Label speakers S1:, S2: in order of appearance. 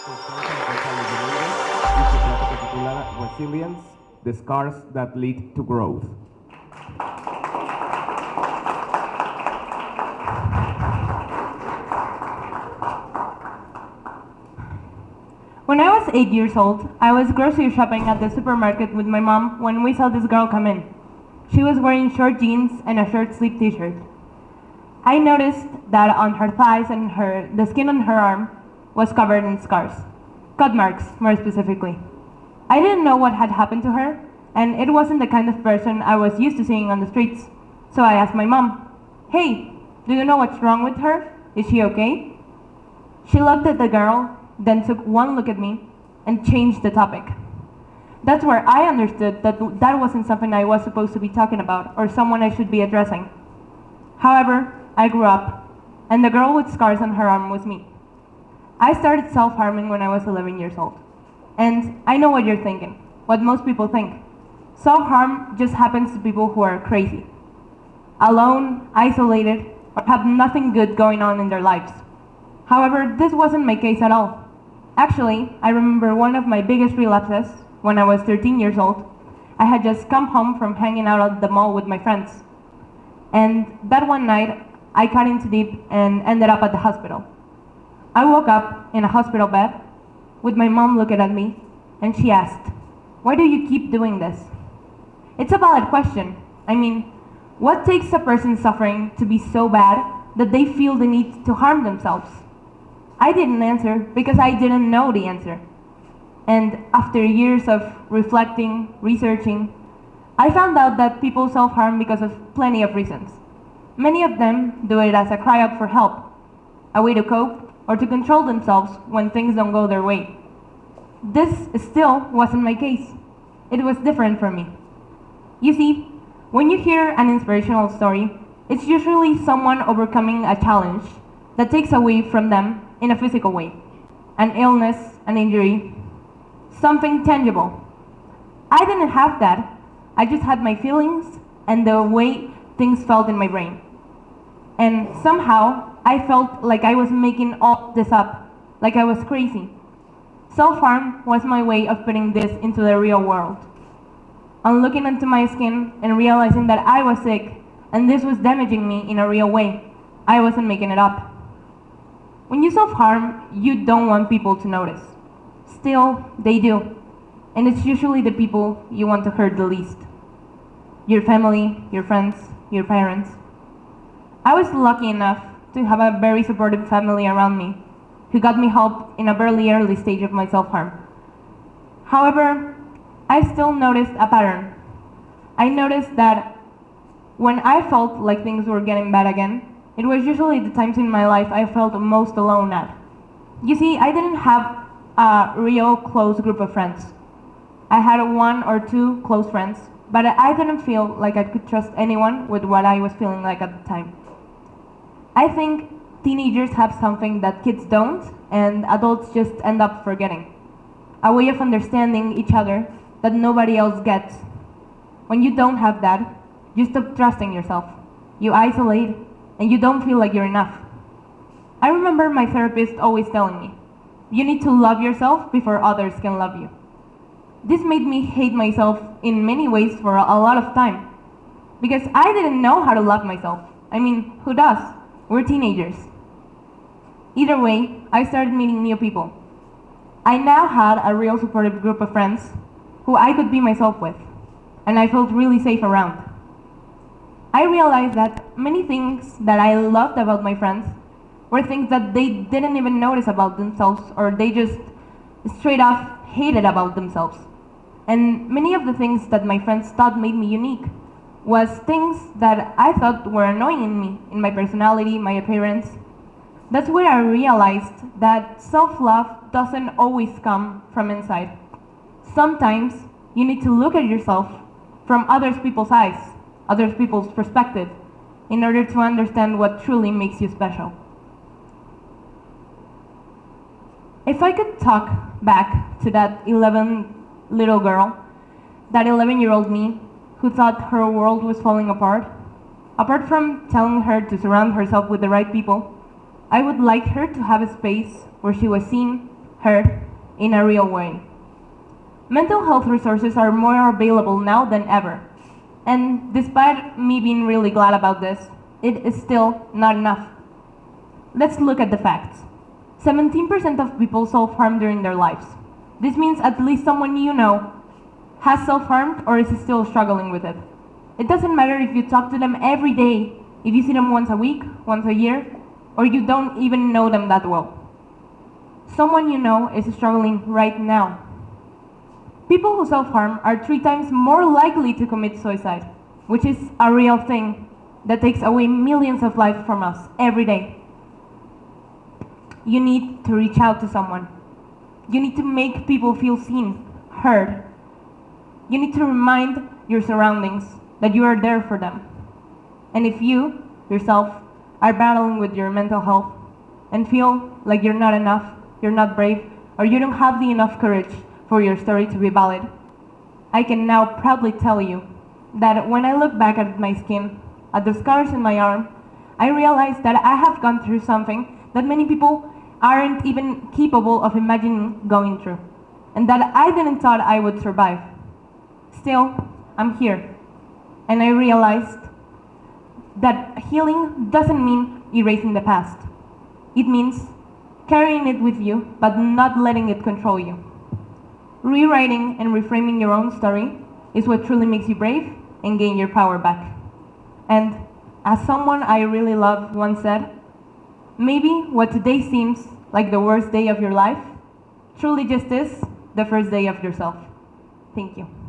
S1: y su plática titulada Resilience, the Scars That Lead to Growth.
S2: When I was 8 years old, I was grocery shopping at the supermarket with my mom when we saw this girl come in. She was wearing short jeans and a short sleeve t-shirt. I noticed that on her thighs and the skin on her arm was covered in scars. Cut marks, more specifically. I didn't know what had happened to her, and it wasn't the kind of person I was used to seeing on the streets. So I asked my mom, "Hey, do you know what's wrong with her? Is she okay?" She looked at the girl, then took one look at me, and changed the topic. That's where I understood that that wasn't something I was supposed to be talking about, or someone I should be addressing. However, I grew up, and the girl with scars on her arm was me. I started self-harming when I was 11 years old. And I know what you're thinking, what most people think. Self-harm just happens to people who are crazy, alone, isolated, or have nothing good going on in their lives. However, this wasn't my case at all. Actually, I remember one of my biggest relapses when I was 13 years old. I had just come home from hanging out at the mall with my friends. And that one night, I cut into deep and ended up at the hospital. I woke up in a hospital bed with my mom looking at me, and she asked, "Why do you keep doing this?" It's a valid question. I mean, what takes a person suffering to be so bad that they feel the need to harm themselves? I didn't answer because I didn't know the answer. And after years of reflecting, researching, I found out that people self-harm because of plenty of reasons. Many of them do it as a cry out for help, a way to cope, or to control themselves when things don't go their way. This still wasn't my case. It was different for me. You see, when you hear an inspirational story, it's usually someone overcoming a challenge that takes away from them in a physical way. An illness, an injury, something tangible. I didn't have that. I just had my feelings and the way things felt in my brain. And somehow, I felt like I was making all this up, like I was crazy. Self-harm was my way of putting this into the real world. On looking into my skin and realizing that I was sick and this was damaging me in a real way, I wasn't making it up. When you self-harm, you don't want people to notice. Still, they do. And it's usually the people you want to hurt the least. Your family, your friends, your parents. I was lucky enough to have a very supportive family around me who got me help in a very early stage of my self-harm. However, I still noticed a pattern. I noticed that when I felt like things were getting bad again, it was usually the times in my life I felt most alone at. You see, I didn't have a real close group of friends. I had one or two close friends, but I didn't feel like I could trust anyone with what I was feeling like at the time. I think teenagers have something that kids don't, and adults just end up forgetting. A way of understanding each other that nobody else gets. When you don't have that, you stop trusting yourself. You isolate, and you don't feel like you're enough. I remember my therapist always telling me, "You need to love yourself before others can love you." This made me hate myself in many ways for a lot of time, because I didn't know how to love myself. I mean, who does? We're teenagers. Either way, I started meeting new people. I now had a real supportive group of friends who I could be myself with, and I felt really safe around. I realized that many things that I loved about my friends were things that they didn't even notice about themselves, or they just straight off hated about themselves. And many of the things that my friends thought made me unique was things that I thought were annoying in me, in my personality, my appearance. That's where I realized that self-love doesn't always come from inside. Sometimes you need to look at yourself from other people's eyes, other people's perspective, in order to understand what truly makes you special. If I could talk back to that 11-year-old girl, that 11-year-old me, who thought her world was falling apart from telling her to surround herself with the right people, I would like her to have a space where she was seen, heard in a real way. Mental health resources are more available now than ever. And despite me being really glad about this, it is still not enough. Let's look at the facts. 17% of people self-harm during their lives. This means at least someone you know has self-harmed or is still struggling with it. It doesn't matter if you talk to them every day, if you see them once a week, once a year, or you don't even know them that well. Someone you know is struggling right now. People who self-harm are 3 times more likely to commit suicide, which is a real thing that takes away millions of lives from us every day. You need to reach out to someone. You need to make people feel seen, heard. You need to remind your surroundings that you are there for them. And if you, yourself, are battling with your mental health and feel like you're not enough, you're not brave, or you don't have the enough courage for your story to be valid, I can now proudly tell you that when I look back at my skin, at the scars in my arm, I realize that I have gone through something that many people aren't even capable of imagining going through, and that I didn't thought I would survive. Still, I'm here, and I realized that healing doesn't mean erasing the past. It means carrying it with you, but not letting it control you. Rewriting and reframing your own story is what truly makes you brave and gain your power back. And as someone I really love once said, maybe what today seems like the worst day of your life truly just is the first day of yourself. Thank you.